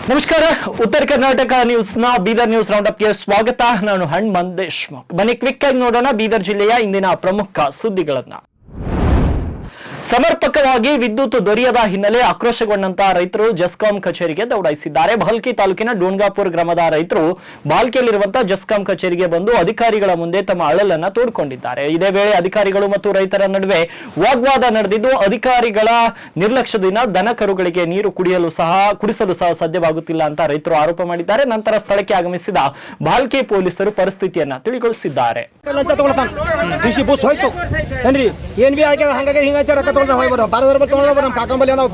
ನಮಸ್ಕಾರ. ಉತ್ತರ Karnataka ನ್ಯೂಸ್ನ Bidar news round ಅಪ್ಗೆ ಸ್ವಾಗತ. ನಾನು ಹನುಮಂತ್ ದೇಶ್ಮುಖ್. ಬನ್ನಿ ಕ್ವಿಕ್ ಆಗಿ ನೋಡೋಣ ಬೀದರ್ ಜಿಲ್ಲೆಯ ಇಂದಿನ ಪ್ರಮುಖ ಸುದ್ದಿಗಳನ್ನ. ಸಮರ್ಪಕವಾಗಿ ವಿದ್ಯುತ್ ದೊರೆಯದ ಹಿನ್ನೆಲೆ ಆಕ್ರೋಶಗೊಂಡಂತಹ ರೈತರು ಜೆಸ್ಕಾಂ ಕಚೇರಿಗೆ ದೌಡಾಯಿಸಿದ್ದಾರೆ. ಭಾಲ್ಕಿ ತಾಲೂಕಿನ ಡೋಣ್ಗಾಪುರ ಗ್ರಾಮದ ರೈತರು ಭಾಲ್ಕಿಯಲ್ಲಿರುವಂತಹ ಜೆಸ್ಕಾಂ ಕಚೇರಿಗೆ ಬಂದು ಅಧಿಕಾರಿಗಳ ಮುಂದೆ ತಮ್ಮ ಅಳಲನ್ನ ತೋಡ್ಕೊಂಡಿದ್ದಾರೆ. ಇದೇ ವೇಳೆ ಅಧಿಕಾರಿಗಳು ಮತ್ತು ರೈತರ ನಡುವೆ ವಾಗ್ವಾದ ನಡೆದಿದ್ದು, ಅಧಿಕಾರಿಗಳ ನಿರ್ಲಕ್ಷ್ಯದಿಂದ ದನ ಕರುಗಳಿಗೆ ನೀರು ಕುಡಿಸಲು ಸಹ ಸಾಧ್ಯವಾಗುತ್ತಿಲ್ಲ ಅಂತ ರೈತರು ಆರೋಪ ಮಾಡಿದ್ದಾರೆ. ನಂತರ ಸ್ಥಳಕ್ಕೆ ಆಗಮಿಸಿದ ಭಾಲ್ಕಿ ಪೊಲೀಸರು ಪರಿಸ್ಥಿತಿಯನ್ನ ತಿಳಿಗೊಳಿಸಿದ್ದಾರೆ.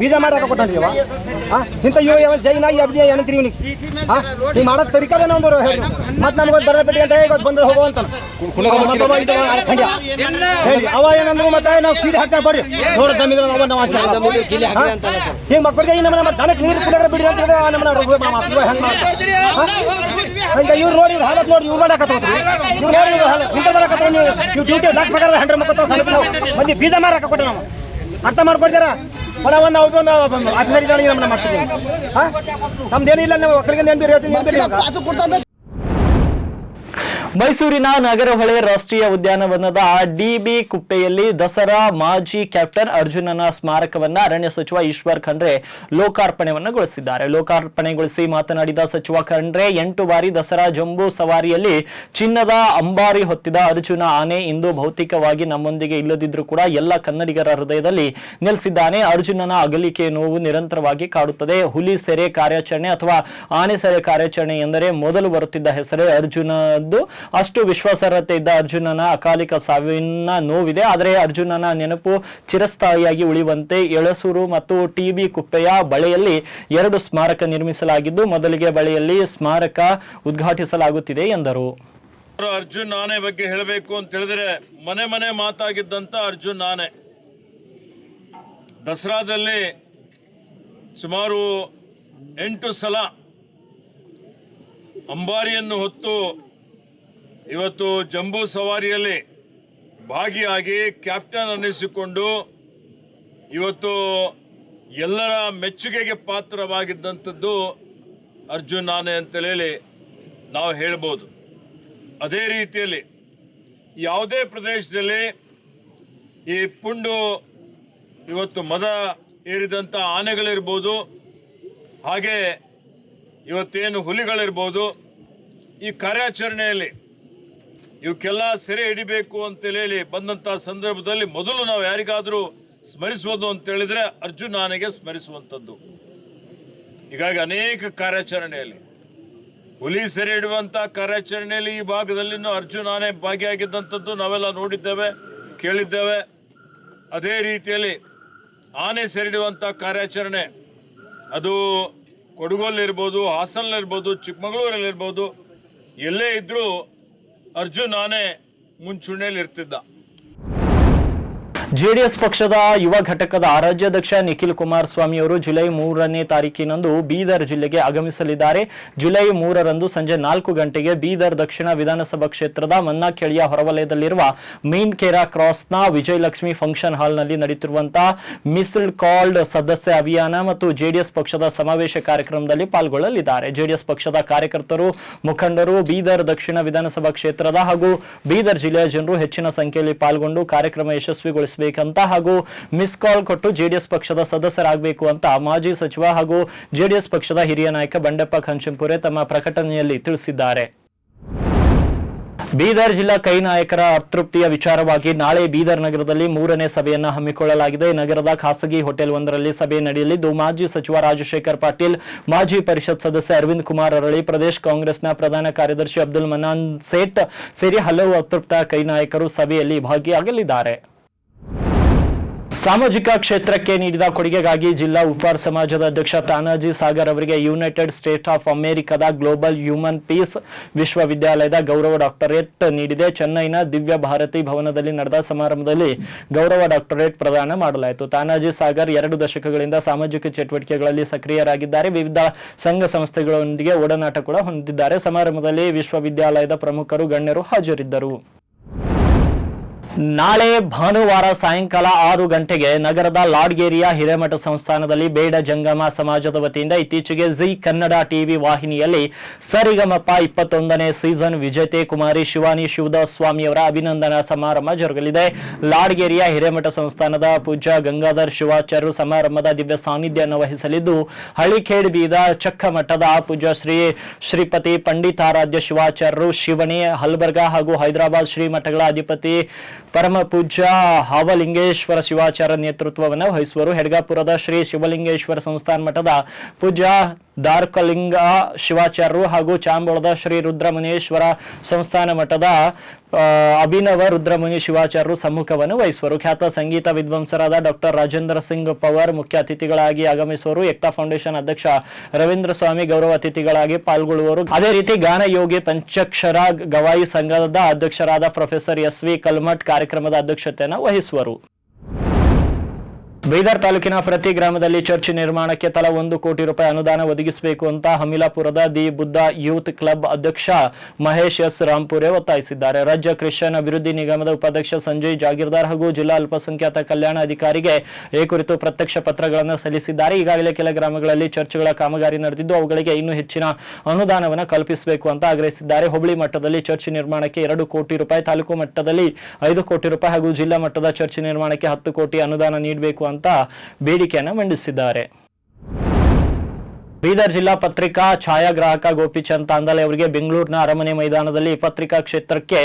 ಬೀಜ ಮಾಡಾಕ ಕೊಟ್ಟಾನ್ರಿ ಇಂಥ ಜೈನ ಏನಂತೀರಿ ಇವ್ನಿಗೆ ಹಿಂಗೆ ಮಾಡೋದು ತರಿಕದೇನೋ ಒಂದು ಹೇಳಿ ಮತ್ತೆ ನಮ್ಗೆ ಬರಬೇಡಿ ಅಂತ ಹೇಳಿ ಬಂದು ಹೋಗುವಂತ ಅವ ಏನಂದ್ರು ಮತ್ತೆ ನಾವು ಕೀಲಿ ಹಾಕ್ತಾ ಬರ್ರಿ ನೋಡ ದಮ್ಮಿದ್ರೆ ಅವ ನಾವು ಹಿಂಗೆ ಮಕ್ಕಳಿಗೆ ನಮ್ಮ ದನಕ್ಕೆ ನೀರು ಕುಡಿಯೋದ್ರ ಬಿಡಿ ಅಂತ ನಮ್ಮನ್ನ ಇವ್ರು ನೋಡಿ ಇವ್ರು ಹಾಲತ್ ನೋಡಿ ಇವ್ರು ಮಾಡಾಕತ್ತೀವಿ ಇವ್ರು ನೋಡಿ ಇಂಥ ಮಾಡಾಕತ್ತ ನೀವು ಡ್ಯೂಟಿ ಲಾಕ್ ಪ್ರಕಾರ ಹೆಂಡ್ರ ಮಕ್ಕಳು ಮಂದಿ ಬೀಜ ಮಾರಾಕ ಕೊಟ್ಟೆ ನಾವು ಅರ್ಥ ಮಾಡ್ಕೊಡ್ತಾರ ಒಂದು ಆಫೀಸರ್ ಇದ್ದಾಳೆ ನಮ್ಮನ್ನ ಮಾಡ್ತೀವಿ. ನಮ್ದೇನಿಲ್ಲ ನಾವು ಒಕ್ಕಲಿಗೆ ನೆನ್ಪಿ ಮೈಸೂರಿನ ನಗರಹೊಳೆ ರಾಷ್ಟ್ರೀಯ ಉದ್ಯಾನವನದ ಡಿಬಿ ಕುಪ್ಪೆಯಲ್ಲಿ ದಸರಾ ಮಾಜಿ ಕ್ಯಾಪ್ಟನ್ ಅರ್ಜುನನ ಸ್ಮಾರಕವನ್ನ ಅರಣ್ಯ ಸಚಿವ ಈಶ್ವರ್ ಖಂಡ್ರೆ ಲೋಕಾರ್ಪಣೆಗೊಳಿಸಿದ್ದಾರೆ. ಲೋಕಾರ್ಪಣೆಗೊಳಿಸಿ ಮಾತನಾಡಿದ ಸಚಿವ ಖಂಡ್ರೆ, 8 ಬಾರಿ ದಸರಾ ಜಂಬೂ ಸವಾರಿಯಲ್ಲಿ ಚಿನ್ನದ ಅಂಬಾರಿ ಹೊತ್ತಿದ ಅರ್ಜುನ ಆನೆ ಇಂದು ಭೌತಿಕವಾಗಿ ನಮ್ಮೊಂದಿಗೆ ಇಲ್ಲದಿದ್ರೂ ಕೂಡ ಎಲ್ಲ ಕನ್ನಡಿಗರ ಹೃದಯದಲ್ಲಿ ನೆಲೆಸಿದ್ದಾನೆ. ಅರ್ಜುನನ ಅಗಲಿಕೆ ನೋವು ನಿರಂತರವಾಗಿ ಕಾಡುತ್ತದೆ. ಹುಲಿ ಸೆರೆ ಕಾರ್ಯಾಚರಣೆ ಅಥವಾ ಆನೆ ಸೆರೆ ಕಾರ್ಯಾಚರಣೆ ಎಂದರೆ ಮೊದಲು ಬರುತ್ತಿದ್ದ ಹೆಸರೇ ಅರ್ಜುನದ್ದು. ಅಷ್ಟು ವಿಶ್ವಾಸಾರ್ಹತೆ ಇದ್ದ ಅರ್ಜುನನ ಅಕಾಲಿಕ ಸಾವಿನ ನೋವಿದೆ. ಆದರೆ ಅರ್ಜುನನ ನೆನಪು ಚಿರಸ್ಥಾಯಿಯಾಗಿ ಉಳಿಯುವಂತೆ ಎಳಸೂರು ಮತ್ತು ಟಿಬಿ ಕುಪ್ಪೆಯ ಬಳೆಯಲ್ಲಿ 2 ಸ್ಮಾರಕ ನಿರ್ಮಿಸಲಾಗಿದ್ದು, ಮೊದಲಿಗೆ ಬಳೆಯಲ್ಲಿ ಸ್ಮಾರಕ ಉದ್ಘಾಟಿಸಲಾಗುತ್ತಿದೆ ಎಂದರು. ಅರ್ಜುನ್ ಆನೆ ಬಗ್ಗೆ ಹೇಳಬೇಕು ಅಂತ ಹೇಳಿದ್ರೆ, ಮನೆ ಮನೆ ಮಾತಾಗಿದ್ದಂತ ಅರ್ಜುನ್ ಆನೆ ದಸರಾದಲ್ಲಿ ಸುಮಾರು 8 ಸಲ ಅಂಬಾರಿಯನ್ನು ಹೊತ್ತು ಇವತ್ತು ಜಂಬೂ ಸವಾರಿಯಲ್ಲಿ ಭಾಗಿಯಾಗಿ ಕ್ಯಾಪ್ಟನ್ ಅನ್ನಿಸಿಕೊಂಡು ಇವತ್ತು ಎಲ್ಲರ ಮೆಚ್ಚುಗೆಗೆ ಪಾತ್ರವಾಗಿದ್ದಂಥದ್ದು ಅರ್ಜುನ್ ಆನೆ ಅಂತೇಳಿ ನಾವು ಹೇಳ್ಬೋದು. ಅದೇ ರೀತಿಯಲ್ಲಿ ಯಾವುದೇ ಪ್ರದೇಶದಲ್ಲಿ ಈ ಪುಂಡು ಇವತ್ತು ಮದ ಏರಿದಂಥ ಆನೆಗಳಿರ್ಬೋದು, ಹಾಗೆ ಇವತ್ತೇನು ಹುಲಿಗಳಿರ್ಬೋದು, ಈ ಕಾರ್ಯಾಚರಣೆಯಲ್ಲಿ ಇವಕ್ಕೆಲ್ಲ ಸೆರೆ ಹಿಡಿಬೇಕು ಅಂತೇಳಿ ಬಂದಂಥ ಸಂದರ್ಭದಲ್ಲಿ ಮೊದಲು ನಾವು ಯಾರಿಗಾದರೂ ಸ್ಮರಿಸುವುದು ಅಂತೇಳಿದರೆ ಅರ್ಜುನ್ ಆನೆಗೆ ಸ್ಮರಿಸುವಂಥದ್ದು. ಹೀಗಾಗಿ ಅನೇಕ ಕಾರ್ಯಾಚರಣೆಯಲ್ಲಿ ಹುಲಿ ಸೆರೆ ಹಿಡುವಂಥ ಕಾರ್ಯಾಚರಣೆಯಲ್ಲಿ ಈ ಭಾಗದಲ್ಲಿನೂ ಅರ್ಜುನ್ ಆನೆ ಭಾಗಿಯಾಗಿದ್ದಂಥದ್ದು ನಾವೆಲ್ಲ ನೋಡಿದ್ದೇವೆ, ಕೇಳಿದ್ದೇವೆ. ಅದೇ ರೀತಿಯಲ್ಲಿ ಆನೆ ಸೆರೆ ಹಿಡುವಂಥ ಕಾರ್ಯಾಚರಣೆ ಅದು ಕೊಡಗಲ್ಲಿರ್ಬೋದು, ಹಾಸನಲ್ಲಿರ್ಬೋದು, ಚಿಕ್ಕಮಗಳೂರಲ್ಲಿರ್ಬೋದು, ಎಲ್ಲೇ ಇದ್ದರೂ ಅರ್ಜುನ್ ಆನೆ ಮುಂಚೂಣಿಯಲ್ಲಿ ಇರ್ತಿದ್ದ. ಜೆಡಿಎಸ್ ಪಕ್ಷದ ಯುವ ಘಟಕದ ರಾಜ್ಯಾಧ್ಯಕ್ಷ ನಿಖಿಲ್ ಕುಮಾರಸ್ವಾಮಿ ಅವರು ಜುಲೈ 3ನೇ ತಾರೀಕಿನಂದು ಬೀದರ್ ಜಿಲ್ಲೆಗೆ ಆಗಮಿಸಲಿದ್ದಾರೆ. ಜುಲೈ 3ರಂದು ಸಂಜೆ 4 ಗಂಟೆಗೆ ಬೀದರ್ ದಕ್ಷಿಣ ವಿಧಾನಸಭಾ ಕ್ಷೇತ್ರದ ಮನ್ನಾಕೆಳಿಯ ಹೊರವಲಯದಲ್ಲಿರುವ ಮೇನ್ ಕೇರಾ ಕ್ರಾಸ್ನ ವಿಜಯಲಕ್ಷ್ಮಿ ಫಂಕ್ಷನ್ ಹಾಲ್ನಲ್ಲಿ ನಡೆಯುತ್ತಿರುವಂತಹ ಮಿಸ್ಡ್ ಕಾಲ್ಡ್ ಸದಸ್ಯ ಅಭಿಯಾನ ಮತ್ತು ಜೆಡಿಎಸ್ ಪಕ್ಷದ ಸಮಾವೇಶ ಕಾರ್ಯಕ್ರಮದಲ್ಲಿ ಪಾಲ್ಗೊಳ್ಳಲಿದ್ದಾರೆ. ಜೆಡಿಎಸ್ ಪಕ್ಷದ ಕಾರ್ಯಕರ್ತರು, ಮುಖಂಡರು, ಬೀದರ್ ದಕ್ಷಿಣ ವಿಧಾನಸಭಾ ಕ್ಷೇತ್ರದ ಹಾಗೂ ಬೀದರ್ ಜಿಲ್ಲೆಯ ಜನರು ಹೆಚ್ಚಿನ ಸಂಖ್ಯೆಯಲ್ಲಿ ಪಾಲ್ಗೊಂಡು ಕಾರ್ಯಕ್ರಮ ಯಶಸ್ವಿಗೊಳಿಸಬೇಕಂತ ಹಾಗೂ ಮಿಸ್ ಕಾಲ್ ಕೊಟ್ಟು ಜೆಡಿಎಸ್ ಪಕ್ಷದ ಸದಸ್ಯರಾಗಬೇಕು ಅಂತ ಮಾಜಿ ಸಚಿವ ಹಾಗೂ ಜೆಡಿಎಸ್ ಪಕ್ಷದ ಹಿರಿಯ ನಾಯಕ ಬಂಡೆಪ್ಪ ಖಂಚಂಪುರೆ ತಮ್ಮ ಪ್ರಕಟಣೆಯಲ್ಲಿ ತಿಳಿಸಿದ್ದಾರೆ. ಬೀದರ್ ಜಿಲ್ಲಾ ಕೈ ನಾಯಕರ ಅತೃಪ್ತಿಯ ವಿಚಾರವಾಗಿ ನಾಳೆ ಬೀದರ್ ನಗರದಲ್ಲಿ 3ನೇ ಸಭೆಯನ್ನು ಹಮ್ಮಿಕೊಳ್ಳಲಾಗಿದೆ. ನಗರದ ಖಾಸಗಿ ಹೋಟೆಲ್ ಒಂದರಲ್ಲಿ ಸಭೆ ನಡೆಯಲಿದ್ದು, ಮಾಜಿ ಸಚಿವ ರಾಜಶೇಖರ್ ಪಾಟೀಲ್, ಮಾಜಿ ಪರಿಷತ್ ಸದಸ್ಯ ಅರವಿಂದ್ ಕುಮಾರ್ ಅರಳಿ, ಪ್ರದೇಶ ಕಾಂಗ್ರೆಸ್ನ ಪ್ರಧಾನ ಕಾರ್ಯದರ್ಶಿ ಅಬ್ದುಲ್ ಮನಾನ್ ಸೇಠ್ ಸೇರಿ ಹಲವು ಅತೃಪ್ತ ಕೈ ನಾಯಕರು ಸಭೆಯಲ್ಲಿ ಭಾಗಿಯಾಗಲಿದ್ದಾರೆ. ಸಾಮಾಜಿಕ ಕ್ಷೇತ್ರಕ್ಕೆ ನೀಡಿದ ಕೊಡುಗೆಗಾಗಿ ಜಿಲ್ಲಾ ಉಪ್ಪಾರ್ ಸಮಾಜದ ಅಧ್ಯಕ್ಷ ತಾನಾಜಿ ಸಾಗರ್ ಅವರಿಗೆ ಯುನೈಟೆಡ್ ಸ್ಟೇಟ್ಸ್ ಆಫ್ ಅಮೆರಿಕದ ಗ್ಲೋಬಲ್ ಹ್ಯೂಮನ್ ಪೀಸ್ ವಿಶ್ವವಿದ್ಯಾಲಯದ ಗೌರವ ಡಾಕ್ಟರೇಟ್ ನೀಡಿದೆ. ಚೆನ್ನೈನ ದಿವ್ಯ ಭಾರತಿ ಭವನದಲ್ಲಿ ನಡೆದ ಸಮಾರಂಭದಲ್ಲಿ ಗೌರವ ಡಾಕ್ಟರೇಟ್ ಪ್ರದಾನ ಮಾಡಲಾಯಿತು. ತಾನಾಜಿ ಸಾಗರ್ 2 ದಶಕಗಳಿಂದ ಸಾಮಾಜಿಕ ಚಟುವಟಿಕೆಗಳಲ್ಲಿ ಸಕ್ರಿಯರಾಗಿದ್ದಾರೆ. ವಿವಿಧ ಸಂಘ ಸಂಸ್ಥೆಗಳೊಂದಿಗೆ ಒಡನಾಟ ಕೂಡ ಹೊಂದಿದ್ದಾರೆ. ಸಮಾರಂಭದಲ್ಲಿ ವಿಶ್ವವಿದ್ಯಾಲಯದ ಪ್ರಮುಖರು, ಗಣ್ಯರು ಹಾಜರಿದ್ದರು. ನಾಳೆ ಭಾನುವಾರ ಸಾಯಂಕಾಲ 6 ಗಂಟೆಗೆ ನಗರದ ಲಾಡ್ಗೇರಿಯ ಹಿರೇಮಠ ಸಂಸ್ಥಾನದಲ್ಲಿ ಬೇಡ ಜಂಗಮ ಸಮಾಜದ ವತಿಯಿಂದ ಇತ್ತೀಚೆಗೆ ಜಿ ಕನ್ನಡ ಟಿವಿ ವಾಹಿನಿಯಲ್ಲಿ ಸರಿಗಮಪ 21ನೇ ಸೀಸನ್ ವಿಜೇತೆ ಕುಮಾರಿ ಶಿವಾನಿ ಶಿವದಾಸ್ ಸ್ವಾಮಿ ಅವರ ಅಭಿನಂದನಾ ಸಮಾರಂಭ ಜರುಗಲಿದೆ. ಲಾಡ್ಗೇರಿಯ ಹಿರೇಮಠ ಸಂಸ್ಥಾನದ ಪೂಜ್ಯ ಗಂಗಾಧರ್ ಶಿವಾಚಾರ್ಯರು ಸಮಾರಂಭದ ದಿವ್ಯ ಸಾನ್ನಿಧ್ಯವನ್ನು ವಹಿಸಲಿದ್ದು, ಹಳಿಖೇಡ್ ಬೀದ ಚಕ್ಕಮಠದ ಪೂಜ್ಯ ಶ್ರೀಪತಿ ಪಂಡಿತಾರಾಧ್ಯ ಶಿವಾಚಾರ್ಯರು, ಶಿವಣಿ, ಹಲ್ಬರ್ಗಾ ಹಾಗೂ ಹೈದರಾಬಾದ್ ಶ್ರೀಮಠಗಳ ಅಧಿಪತಿ ಪರಮ ಪೂಜ್ಯ ಹಾವಲಿಂಗೇಶ್ವರ ಶಿವಾಚಾರ್ಯ ನೇತೃತ್ವವನ್ನು ವಹಿಸುವರು. ಹೆಡ್ಗಾಪುರದ ಶ್ರೀ ಶಿವಲಿಂಗೇಶ್ವರ ಸಂಸ್ಥಾನ ಮಠದ ಪೂಜ್ಯ ದಾರ್ಕಲಿಂಗ ಶಿವಾಚಾರ್ಯರು ಹಾಗೂ ಚಾಂಬೋಳದ ಶ್ರೀ ರುದ್ರಮುನೀಶ್ವರ ಸಂಸ್ಥಾನ ಮಠದ ಅಭಿನವ ರುದ್ರಮುನಿ ಶಿವಾಚಾರ್ಯರು ಸಮ್ಮುಖವನ್ನು ವಹಿಸುವರು. ಖ್ಯಾತ ಸಂಗೀತ ವಿದ್ವಾಂಸರಾದ ಡಾಕ್ಟರ್ ರಾಜೇಂದ್ರ ಸಿಂಗ್ ಪವರ್ ಮುಖ್ಯ ಅತಿಥಿಗಳಾಗಿ ಆಗಮಿಸುವರು. ಏಕ್ತಾ ಫೌಂಡೇಶನ್ ಅಧ್ಯಕ್ಷ ರವೀಂದ್ರ ಸ್ವಾಮಿ ಗೌರವ ಅತಿಥಿಗಳಾಗಿ ಪಾಲ್ಗೊಳ್ಳುವರು. ಅದೇ ರೀತಿ ಗಾನಯೋಗಿ ಪಂಚಾಕ್ಷರ ಗವಾಯಿ ಸಂಘದ ಅಧ್ಯಕ್ಷರಾದ ಪ್ರೊಫೆಸರ್ SV ಕಲ್ಮಠ್ ಕಾರ್ಯಕ್ರಮದ ಅಧ್ಯಕ್ಷತೆಯನ್ನು ವಹಿಸುವರು. ಬೀದರ್ ತಾಲೂಕಿನ ಪ್ರತಿ ಗ್ರಾಮದಲ್ಲಿ ಚರ್ಚ್ ನಿರ್ಮಾಣಕ್ಕೆ ತಲಾ 1 ಕೋಟಿ ರೂಪಾಯಿ ಅನುದಾನ ಒದಗಿಸಬೇಕು ಅಂತ ಹಮಿಲಾಪುರದ ದಿ ಬುದ್ಧ ಯೂತ್ ಕ್ಲಬ್ ಅಧ್ಯಕ್ಷ ಮಹೇಶ್ ಎಸ್ ರಾಂಪುರೆ ಒತ್ತಾಯಿಸಿದ್ದಾರೆ. ರಾಜ್ಯ ಕ್ರಿಶ್ಚಿಯನ್ ಅಭಿವೃದ್ಧಿ ನಿಗಮದ ಉಪಾಧ್ಯಕ್ಷ ಸಂಜಯ್ ಜಾಗೀರ್ದಾರ್ ಹಾಗೂ ಜಿಲ್ಲಾ ಅಲ್ಪಸಂಖ್ಯಾತ ಕಲ್ಯಾಣ ಅಧಿಕಾರಿಗೆ ಈ ಕುರಿತು ಪ್ರತ್ಯಕ್ಷ ಪತ್ರಗಳನ್ನು ಸಲ್ಲಿಸಿದ್ದಾರೆ. ಈಗಾಗಲೇ ಕೆಲ ಗ್ರಾಮಗಳಲ್ಲಿ ಚರ್ಚ್ಗಳ ಕಾಮಗಾರಿ ನಡೆದಿದ್ದು ಅವುಗಳಿಗೆ ಇನ್ನೂ ಹೆಚ್ಚಿನ ಅನುದಾನವನ್ನು ಕಲ್ಪಿಸಬೇಕು ಅಂತ ಆಗ್ರಹಿಸಿದ್ದಾರೆ. ಹೋಬಳಿ ಮಟ್ಟದಲ್ಲಿ ಚರ್ಚ್ ನಿರ್ಮಾಣಕ್ಕೆ 2 ಕೋಟಿ ರೂಪಾಯಿ, ತಾಲೂಕು ಮಟ್ಟದಲ್ಲಿ 5 ಕೋಟಿ ರೂಪಾಯಿ ಹಾಗೂ ಜಿಲ್ಲಾ ಮಟ್ಟದ ಚರ್ಚ್ ನಿರ್ಮಾಣಕ್ಕೆ 10 ಕೋಟಿ ಅನುದಾನ ನೀಡಬೇಕು ಅಂತ ಬೇಡಿಕೆಯನ್ನು ಮಂಡಿಸಿದ್ದಾರೆ. ಬೀದರ್ ಜಿಲ್ಲಾ ಪತ್ರಿಕಾ ಛಾಯಾಗ್ರಾಹಕ ಗೋಪಿಚಂದ್ ತಾಂದಲೆ ಅವರಿಗೆ ಬೆಂಗಳೂರಿನ ಅರಮನೆ ಮೈದಾನದಲ್ಲಿ ಪತ್ರಿಕಾ ಕ್ಷೇತ್ರಕ್ಕೆ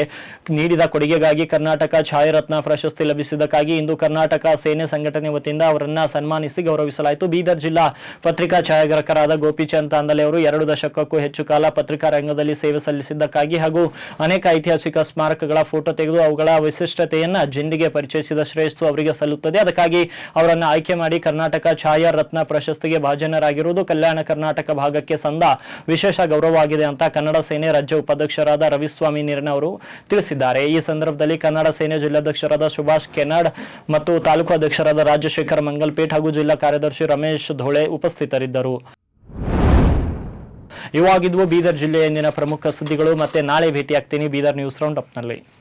ನೀಡಿದ ಕೊಡುಗೆಗಾಗಿ ಕರ್ನಾಟಕ ಛಾಯಾರತ್ನ ಪ್ರಶಸ್ತಿ ಲಭಿಸಿದ್ದಕ್ಕಾಗಿ ಇಂದು ಕರ್ನಾಟಕ ಸೇನೆ ಸಂಘಟನೆ ವತಿಯಿಂದ ಅವರನ್ನ ಸನ್ಮಾನಿಸಿ ಗೌರವಿಸಲಾಯಿತು. ಬೀದರ್ ಜಿಲ್ಲಾ ಪತ್ರಿಕಾ ಛಾಯಾಗ್ರಾಹಕರಾದ ಗೋಪಿಚಂದ್ ತಾಂದಲೆ ಅವರು 2 ದಶಕಕ್ಕೂ ಹೆಚ್ಚು ಕಾಲ ಪತ್ರಿಕಾ ರಂಗದಲ್ಲಿ ಸೇವೆ ಸಲ್ಲಿಸಿದ್ದಕ್ಕಾಗಿ ಹಾಗೂ ಅನೇಕ ಐತಿಹಾಸಿಕ ಸ್ಮಾರಕಗಳ ಫೋಟೋ ತೆಗೆದು ಅವುಗಳ ವಿಶಿಷ್ಟತೆಯನ್ನ ಜನರಿಗೆ ಪರಿಚಯಿಸಿದ ಶ್ರೇಷ್ಠ ಅವರಿಗೆ ಸಲ್ಲುತ್ತದೆ. ಅದಕ್ಕಾಗಿ ಅವರನ್ನು ಆಯ್ಕೆ ಮಾಡಿ ಕರ್ನಾಟಕ ಛಾಯಾ ರತ್ನ ಪ್ರಶಸ್ತಿಗೆ ಭಾಜನರಾಗಿರುವುದು ಕಲ್ಯಾಣ ಕರ್ನಾಟಕ ಭಾಗಕ್ಕೆ ಸಂದ ವಿಶೇಷ ಗೌರವವಾಗಿದೆ ಅಂತ ಕನ್ನಡ ಸೇನೆ ರಾಜ್ಯ ಉಪಾಧ್ಯಕ್ಷರಾದ ರವಿಸ್ವಾಮಿ ನೀರನ್ ಅವರು ತಿಳಿಸಿದ್ದಾರೆ. ಈ ಸಂದರ್ಭದಲ್ಲಿ ಕನ್ನಡ ಸೇನೆ ಜಿಲ್ಲಾಧ್ಯಕ್ಷರಾದ ಸುಭಾಷ್ ಕೆನಾಡ್ ಮತ್ತು ತಾಲೂಕು ಅಧ್ಯಕ್ಷರಾದ ರಾಜಶೇಖರ್ ಮಂಗಲ್ಪೇಟ್ ಹಾಗೂ ಜಿಲ್ಲಾ ಕಾರ್ಯದರ್ಶಿ ರಮೇಶ್ ಧೋಳೆ ಉಪಸ್ಥಿತರಿದ್ದರು. ಇವಾಗಿದ್ವು ಬೀದರ್ ಜಿಲ್ಲೆಯ ಇಂದಿನ ಪ್ರಮುಖ ಸುದ್ದಿಗಳು. ಮತ್ತೆ ನಾಳೆ ಭೇಟಿಯಾಗ್ತೀನಿ ಬೀದರ್ ನ್ಯೂಸ್ ರೌಂಡ್ ಅಪ್ನಲ್ಲಿ.